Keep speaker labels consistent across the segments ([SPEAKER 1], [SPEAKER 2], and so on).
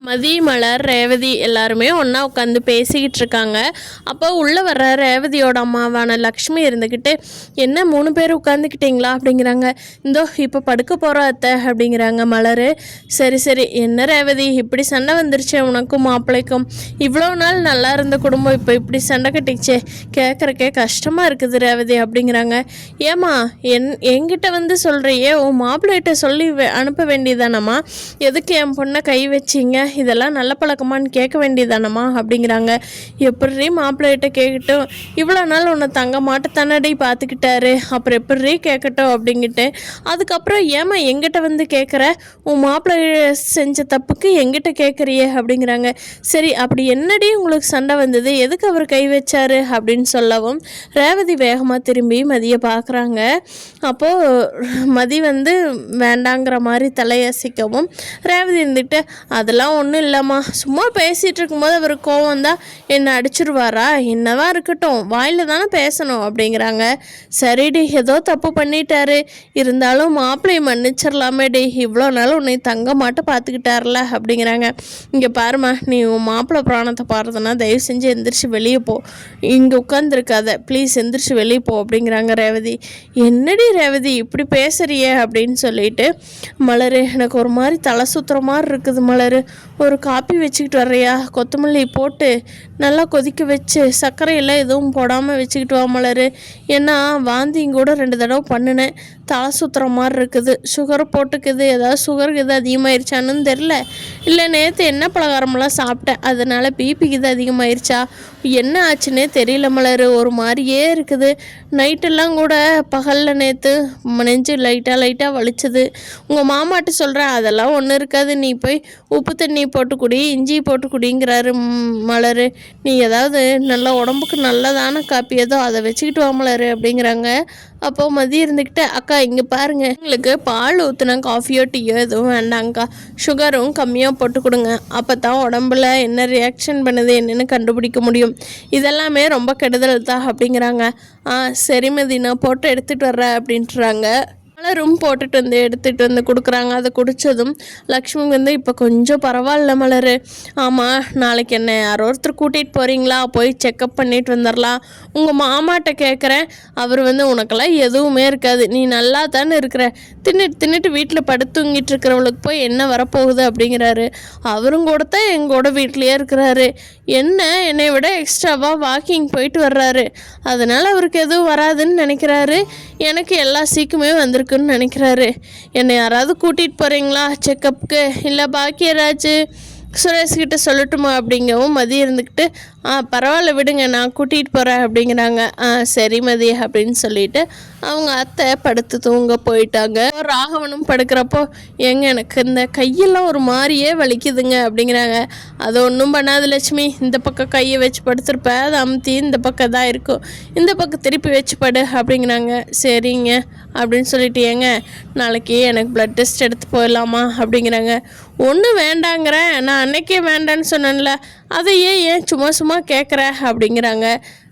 [SPEAKER 1] மதி, மலர், ரேவதி எல்லாருமே ஒன்றா உட்காந்து பேசிக்கிட்டு இருக்காங்க. அப்போ உள்ளே வர்ற ரேவதியோட அம்மாவான லக்ஷ்மி இருந்துக்கிட்டு, என்ன 3 பேர் உட்காந்துக்கிட்டீங்களா அப்படிங்கிறாங்க. இந்தோ இப்போ படுக்க போகிறோம் அத்தை அப்படிங்கிறாங்க மலர். சரி சரி, என்ன ரேவதி இப்படி சண்டை வந்துருச்சு உனக்கும் மாப்பிள்ளைக்கும்? இவ்வளோ நாள் நல்லா இருந்த குடும்பம் இப்போ இப்படி சண்டை கட்டிச்சே, கேட்குறக்கே கஷ்டமாக இருக்குது ரேவதி அப்படிங்கிறாங்க. ஏம்மா என்கிட்ட வந்து சொல்கிறியே, உன் மாப்பிள்ளைகிட்ட சொல்லி அனுப்ப வேண்டியதானம்மா, எதுக்கு என் பொண்ணை கை வச்சிங்க, இதெல்லாம் நல்ல பழக்கமானு கேட்க வேண்டியதானம்மா அப்படிங்கிறாங்க. எப்படி மாப்பிள்ளைகிட்ட கேட்கட்டும், இவ்வளோ நாள் உன்னை தங்க மாட்ட தன்னடி பார்த்துக்கிட்டாரு, அப்புறம் எப்படி கேட்கட்டும் அப்படிங்கிட்டு. அதுக்கப்புறம் ஏமா எங்கிட்ட வந்து கேட்குற, உன் மாப்பிள்ளை செஞ்ச தப்புக்கு எங்கிட்ட கேட்குறியே அப்படிங்கிறாங்க. சரி அப்படி என்னடி உங்களுக்கு சண்டை வந்தது, எதுக்கு அவர் கை வச்சாரு அப்படின்னு சொல்லவும் ரேவதி வேகமாக திரும்பி மதியை பார்க்குறாங்க. அப்போது மதி வந்து வேண்டாங்கிற மாதிரி தலையசிக்கவும் ரேவதி இருந்துட்டு, அதெல்லாம் ஒன்றும் இல்லைம்மா, சும்மா பேசிகிட்டு இருக்கும்போது அவர் கோவம் தான் என்னை அடிச்சிருவாரா, என்னவா இருக்கட்டும், வாயில் தானே பேசணும் அப்படிங்கிறாங்க. சரிடி, ஏதோ தப்பு பண்ணிட்டாரு, இருந்தாலும் மாப்பிள்ளையை மன்னிச்சிடலாமே டி, இவ்வளோ நாள் உன்னை தங்க மாட்ட பார்த்துக்கிட்டார்ல அப்படிங்கிறாங்க. இங்கே பாருமா, நீ உன் மாப்பிள்ளை பிராணத்தை பாடுறதுனா தயவு செஞ்சு எந்திரிச்சு வெளியே போ, இங்கே உட்காந்துருக்காத ப்ளீஸ், எந்திரிச்சு வெளியே போ அப்படிங்கிறாங்க ரேவதி. என்னடி ரேவதி இப்படி பேசுறியே அப்படின்னு சொல்லிட்டு, மலர் எனக்கு ஒரு மாதிரி தலை சுத்துற மாதிரி இருக்குது மலர், ஒரு காப்பி வச்சுக்கிட்டு வர்றியா, கொத்தமல்லி போட்டு நல்லா கொதிக்க வச்சு சர்க்கரையெல்லாம் எதுவும் போடாமல் வச்சுக்கிட்டு வா மலர், ஏன்னா வாந்தியும் கூட 2 தடவை பண்ணினேன், தலை சுற்றுற மாதிரி இருக்குது, சுகர் போட்டுக்குது, ஏதாவது சுகருக்கு எது அதிகமாகிருச்சான்னு தெரில, இல்லை நேற்று என்ன பலகாரமெல்லாம் சாப்பிட்டேன் அதனால் பிபிக்கு இது அதிகமாகிருச்சா, என்ன ஆச்சுன்னே தெரியல மலர், ஒரு மாதிரியே இருக்குது, நைட்டெல்லாம் கூட பகலில் நேற்று நெஞ்சு லைட்டாக வலிச்சது, உங்கள் மாமாட்ட சொல்கிறேன் அதெல்லாம் ஒன்றும் இருக்காது, நீ போய் உப்பு தண்ணி போட்டு குடி, இஞ்சி போட்டு குடிங்கிறாரு மலர், நீ ஏதாவது நல்லா உடம்புக்கு நல்லதான காப்பி ஏதோ அதை வச்சுக்கிட்டு வா மலர் அப்படிங்கிறாங்க. அப்போது மதியம் இருந்துக்கிட்டு, அக்கா இங்கே பாருங்கள், எங்களுக்கு பால் ஊற்றுனா காஃபியோ டீயோ எதுவும் வேண்டாங்க்கா, சுகரும் கம்மியாக போட்டு கொடுங்க, அப்போ தான் உடம்புல என்ன ரியாக்ஷன் பண்ணுது என்னென்னு கண்டுபிடிக்க முடியும், இதெல்லாமே ரொம்ப கெடுதல் தான் அப்படிங்கிறாங்க. சரி மதி, நான் போட்டு எடுத்துகிட்டு வர்றேன் அப்படின்ட்டுறாங்க. மலரும் போட்டுட்டு வந்து எடுத்துகிட்டு வந்து கொடுக்குறாங்க. அதை குடித்ததும் லக்ஷ்மி வந்து இப்போ கொஞ்சம் பரவாயில்ல மலர், ஆமாம் நாளைக்கு என்ன யாரோ ஒருத்தர் கூட்டிகிட்டு போகிறீங்களா, போய் செக்கப் பண்ணிட்டு வந்துடலாம், உங்கள் மாமாட்ட கேட்குறேன், அவர் வந்து உனக்கெல்லாம் எதுவுமே இருக்காது, நீ நல்லா தானே இருக்கிற, தின்னுட்டு வீட்டில் படுத்துங்கிட்டு இருக்கிறவளுக்கு போய் என்ன வரப்போகுது அப்படிங்கிறாரு. அவரும் கூட தான் எங்களோட வீட்லேயே இருக்கிறாரு, என்னை விட எக்ஸ்ட்ராவாக வாக்கிங் போயிட்டு வர்றாரு, அதனால் அவருக்கு எதுவும் வராதுன்னு நினைக்கிறாரு, எனக்கு எல்லா சீக்குமே வந்திருக்குன்னு நினைக்கிறாரு, என்னை யாராவது கூட்டிகிட்டு போகிறீங்களா செக்கப்புக்கு, இல்லை பாக்கி யாராச்சும் சுரேஷ்கிட்ட சொல்லட்டுமா அப்படிங்கவும் மதி இருந்துக்கிட்டு, பரவாயில்ல விடுங்க நான் கூட்டிகிட்டு போகிறேன் அப்படிங்கிறாங்க. சரி மதி அப்படின்னு சொல்லிட்டு அவங்க அத்தை படுத்து தூங்க போயிட்டாங்க. ராகவனும் படுக்கிறப்போ, எனக்கு இந்த கையெல்லாம் ஒரு மாதிரியே வலிக்குதுங்க அப்படிங்கிறாங்க. அது ஒன்றும் பண்ணாது லட்சுமி, இந்த பக்கம் கையை வச்சு படுத்துருப்ப, அது அமுத்தி இந்த பக்கம் தான் இருக்கும், இந்த பக்கம் திருப்பி வச்சு படு அப்படிங்கிறாங்க. சரிங்க அப்படின்னு சொல்லிட்டு, நாளைக்கு எனக்கு ப்ளட் டெஸ்ட் எடுத்து போயிடலாமா அப்படிங்கிறாங்க. ஒன்றும் வேண்டாங்கிறேன், நான் அன்னைக்கே வேண்டான்னு சொன்னேன்ல, அதையே ஏன் சும்மா கேட்குற அப்படிங்கிறாங்க.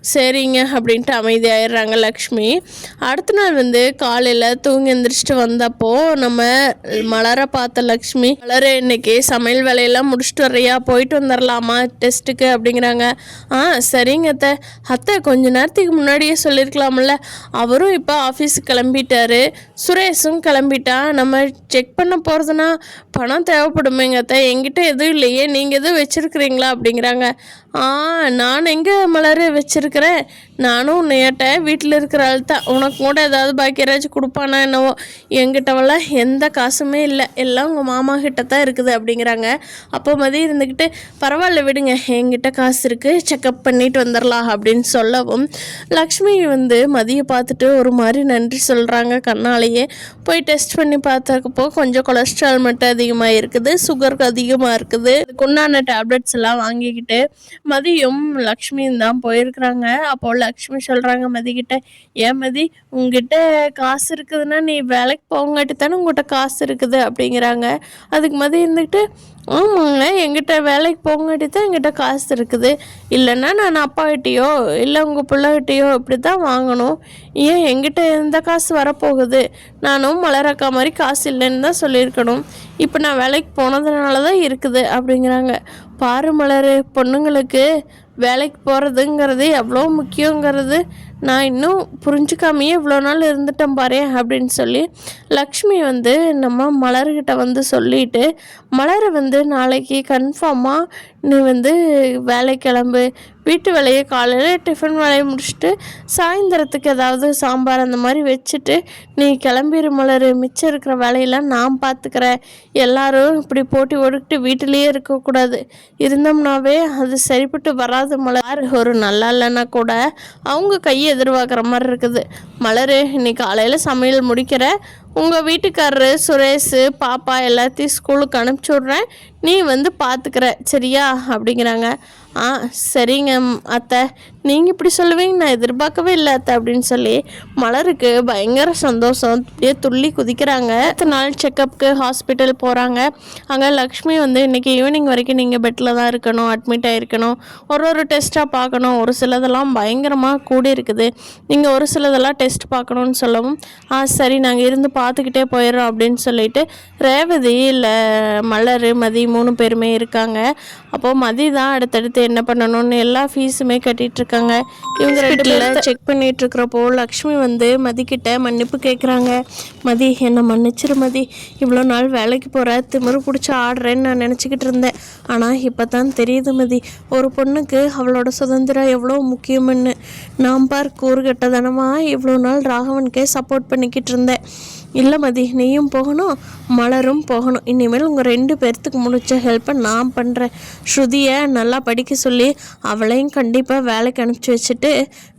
[SPEAKER 1] சரிங்க அப்படின்ட்டு அமைதியாகிடுறாங்க லக்ஷ்மி. அடுத்த நாள் வந்து காலையில் தூங்கி எந்திரிச்சிட்டு வந்தப்போ நம்ம மலரை பார்த்த லக்ஷ்மி, மலர் இன்னைக்கு சமையல் வேலையெல்லாம் முடிச்சுட்டு வர்றியா, போயிட்டு வந்துடலாமா டெஸ்ட்டுக்கு அப்படிங்கிறாங்க. சரிங்க அத்தை கொஞ்ச நேரத்துக்கு முன்னாடியே சொல்லியிருக்கலாம்ல, அவரும் இப்போ ஆஃபீஸுக்கு கிளம்பிட்டாரு, சுரேஷும் கிளம்பிட்டா, நம்ம செக் பண்ண போகிறதுனா பணம் தேவைப்படுமேங்க அத்தை, என்கிட்ட எதுவும் இல்லையே, நீங்கள் எதுவும் வச்சுருக்கிறீங்களா அப்படிங்கிறாங்க. நான் எங்கே மலர் வச்சுருக்கிறேன், நானும் உன்னையாட்ட வீட்டில் இருக்கிற ஆள் தான், உனக்கு கூட ஏதாவது பாக்கி யாராச்சும் கொடுப்பானா என்னவோ, என்கிட்டவெல்லாம் எந்த காசுமே இல்லை, எல்லாம் உங்கள் மாமா கிட்ட தான் இருக்குது அப்படிங்கிறாங்க. அப்போ மதியம் இருந்துக்கிட்டு, பரவாயில்ல விடுங்க என்கிட்ட காசு இருக்குது, செக்கப் பண்ணிட்டு வந்துடலாம் அப்படின்னு சொல்லவும் லக்ஷ்மி வந்து மதியை பார்த்துட்டு ஒரு மாதிரி நன்றி சொல்கிறாங்க. கண்ணாலேயே போய் டெஸ்ட் பண்ணி பார்த்தப்போ கொஞ்சம் கொலஸ்ட்ரால் மட்டும் அதிகமாக இருக்குது, சுகருக்கு அதிகமாக இருக்குது, இதுக்கு உண்டான டேப்லெட்ஸ் எல்லாம் வாங்கிக்கிட்டு மதியும் லக்ஷ்மியும் தான் போயிருக்கிறாங்க. அப்போ லக்ஷ்மி சொல்கிறாங்க மதிக்கிட்ட, ஏன் மதி உங்ககிட்ட காசு இருக்குதுன்னா நீ வேலைக்கு போங்காட்டி தானே உங்கள்கிட்ட காசு இருக்குது அப்படிங்கிறாங்க. அதுக்கு மதி இருந்துக்கிட்டு, ஆமாங்க என்கிட்ட வேலைக்கு போங்காட்டி தான் என்கிட்ட காசு இருக்குது, இல்லைன்னா நான் அப்பாக்கிட்டேயோ இல்லை உங்கள் பிள்ளைகிட்டையோ இப்படி தான் வாங்கணும், ஏன் என்கிட்ட எந்த காசு வரப்போகுது, நானும் மலரக்கா மாதிரி காசு இல்லைன்னு தான் சொல்லியிருக்கணும், இப்போ நான் வேலைக்கு போனதுனால தான் இருக்குது அப்படிங்கிறாங்க. பாரு மலர், பொண்ணுங்களுக்கு வேலைக்கு போகிறதுங்கிறது எவ்வளோ முக்கியங்கிறது நான் இன்னும் புரிஞ்சுக்காமையே இவ்வளோ நாள் இருந்துட்டேன் பாரு அப்படின்னு சொல்லி லக்ஷ்மி வந்து நம்ம மலர்கிட்ட வந்து சொல்லிட்டு, மலரை வந்து நாளைக்கு கன்ஃபார்மாக நீ வந்து வேலை கிளம்பு, வீட்டு வேலையை காலையில் டிஃபன் வேலையை முடிச்சுட்டு சாயந்தரத்துக்கு ஏதாவது சாம்பார் அந்த மாதிரி வச்சுட்டு நீ கிளம்பிடு மலர், மிச்சம் இருக்கிற வேலையெல்லாம் நான் பார்த்துக்கிறேன். எல்லாரும் இப்படி போட்டி ஓடிக்கிட்டு வீட்டிலேயே இருக்கக்கூடாது, இருந்தோம்னாவே அது சரிப்பட்டு வராது மலர். ஒரு நல்லா இல்லைன்னா கூட அவங்க கையை எதிர்பார்க்குற மாதிரி இருக்குது. மலர், இன்னைக்கு காலையில் சமையல் முடிக்கிற, உங்கள் வீட்டுக்காரரு சுரேஷ் பாப்பா எல்லாத்தையும் ஸ்கூலுக்கு அனுப்பிச்சி விட்றேன், நீ வந்து பார்த்துக்கிற சரியா அப்படிங்கிறாங்க. சரிங்க அத்தை, நீங்கள் இப்படி சொல்லுவீங்க நான் எதிர்பார்க்கவே இல்லை அத்தை அப்படின்னு சொல்லி மலருக்கு பயங்கர சந்தோஷம், அப்படியே துள்ளி குதிக்கிறாங்க. அடுத்த நாள் செக்கப்புக்கு ஹாஸ்பிட்டல் போகிறாங்க. அங்கே லக்ஷ்மி வந்து இன்றைக்கி ஈவினிங் வரைக்கும் நீங்கள் பெட்டில் தான் இருக்கணும், அட்மிட் ஆகிருக்கணும், ஒரு டெஸ்ட்டாக பார்க்கணும், ஒரு சிலதெல்லாம் பயங்கரமாக கூடி இருக்குது, நீங்கள் ஒரு சிலதெல்லாம் டெஸ்ட் பார்க்கணுன்னு சொல்லவும் சரி நாங்கள் இருந்து பார்த்துக்கிட்டே போயிடுறோம் அப்படின்னு சொல்லிட்டு ரேவதி இல்லை மலர் மதி 3 பேருமே இருக்காங்க. அப்போது மதி தான் அடுத்தடுத்து என்ன பண்ணணும்னு எல்லா ஃபீஸுமே கட்டிகிட்ருக்காங்க. இவங்க 2 பேரும் செக் பண்ணிகிட்ருக்கிறப்போ லக்ஷ்மி வந்து மதிக்கிட்ட மன்னிப்பு கேட்குறாங்க. மதி, என்னை மன்னிச்சிரு மதி, இவ்வளோ நாள் வேலைக்கு போகிற திமிரு பிடிச்சி ஆடுறேன்னு நான் நினச்சிக்கிட்டு இருந்தேன். ஆனால் இப்போ தான் தெரியுது மதி, ஒரு பொண்ணுக்கு அவளோட சுதந்திரம் எவ்வளோ முக்கியம்னு. நான் பார் கூறுகட்டதனமாக இவ்வளோ நாள் ராகவனுக்கே சப்போர்ட் பண்ணிக்கிட்டு இருந்தேன். இல்லை மதி, நீயும் போகணும், மலரும் போகணும். இனிமேல் உங்கள் 2 பேர்த்துக்கு முடிச்ச ஹெல்ப்பை நான் பண்ணுறேன். ஸ்ருதியை நல்லா படிக்க சொல்லி அவளையும் கண்டிப்பாக வேலைக்கு அனுப்பிச்சி வச்சுட்டு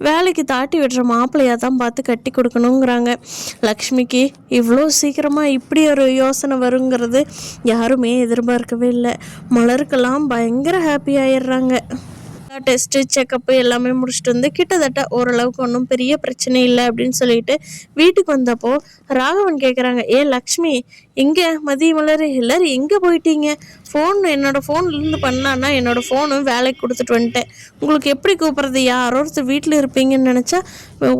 [SPEAKER 1] வேலைக்கு தாட்டி விடுற மாப்பிள்ளையாக தான் பார்த்து கட்டி கொடுக்கணுங்கிறாங்க. லக்ஷ்மிக்கு இவ்வளோ சீக்கிரமாக இப்படி ஒரு யோசனை வருங்கிறது யாருமே எதிர்பார்க்கவே இல்லை. மலருக்கெல்லாம் பயங்கர ஹாப்பி ஆயிடுறாங்க. டெஸ்ட்டு செக்கப்பு எல்லாமே முடிச்சுட்டு வந்து கிட்டத்தட்ட ஓரளவுக்கு ஒன்றும் பெரிய பிரச்சனை இல்லை அப்படின்னு சொல்லிட்டு வீட்டுக்கு வந்தப்போ ராகவன் கேட்குறாங்க, லக்ஷ்மி எங்கே மதி மலர் எல்லோரும் எங்கே போயிட்டீங்க? என்னோடய ஃபோன்லேருந்து பண்ணான்னா என்னோடய ஃபோனு வேலைக்கு கொடுத்துட்டு வந்துட்டேன், உங்களுக்கு எப்படி கூப்பிட்றது? யாரோ ஒருத்தர் வீட்டில் இருப்பீங்கன்னு நினச்சா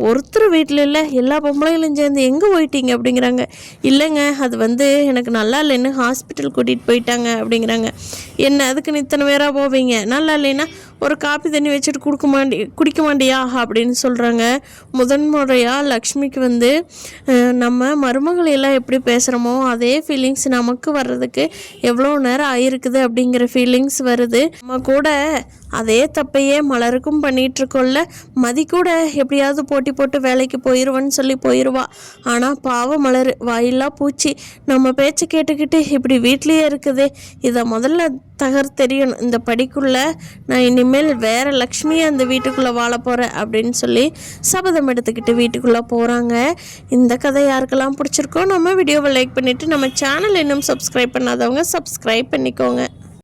[SPEAKER 1] ஒருத்தர் வீட்டில் இல்லை, எல்லா பொம்பளைகளும் சேர்ந்து எங்கே போயிட்டீங்க அப்படிங்கிறாங்க. இல்லைங்க, அது வந்து எனக்கு நல்லா இல்லைன்னு ஹாஸ்பிட்டல் கூட்டிகிட்டு போயிட்டாங்க அப்படிங்கிறாங்க. என்ன அதுக்கு இத்தனை பேராக போவீங்க? நல்லா இல்லைன்னா ஒரு காப்பி தண்ணி வச்சுட்டு குடிக்க மாட்டியா அப்படின்னு சொல்கிறாங்க. முதன்முறையாக லக்ஷ்மிக்கு வந்து நம்ம மருமகளெல்லாம் எப்படி பேசுகிறோமோ அதே ஃபீலிங்ஸ் நமக்கு வர்றதுக்கு எவ்வளோ நேரம் ஆயிருக்குது அப்படிங்கிற ஃபீலிங்ஸ் வருது. நம்ம கூட அதே தப்பையே மலருக்கும் பண்ணிகிட்ருக்கோல்ல. மதி கூட எப்படியாவது போட்டி போட்டு வேலைக்கு போயிடுவான்னு சொல்லி போயிடுவா. ஆனால் பாவம் மலர் வாயில்லா பூச்சி நம்ம பேச்சு கேட்டுக்கிட்டு இப்படி வீட்லேயே இருக்குது. இதை முதல்ல தெரியணும். இந்த படிக்குள்ளே நான் இனிமேல் வேற லக்ஷ்மியை அந்த வீட்டுக்குள்ளே வாழ போகிறேன் அப்படின்னு சொல்லி சபதம் எடுத்துக்கிட்டு வீட்டுக்குள்ளே போகிறாங்க. இந்த கதை யாருக்கெல்லாம் பிடிச்சிருக்கோ நம்ம வீடியோவை லைக் பண்ணிவிட்டு நம்ம சேனல் இன்னும் சப்ஸ்கிரைப் பண்ணாதவங்க சப்ஸ்கிரைப் பண்ணிக்கோங்க.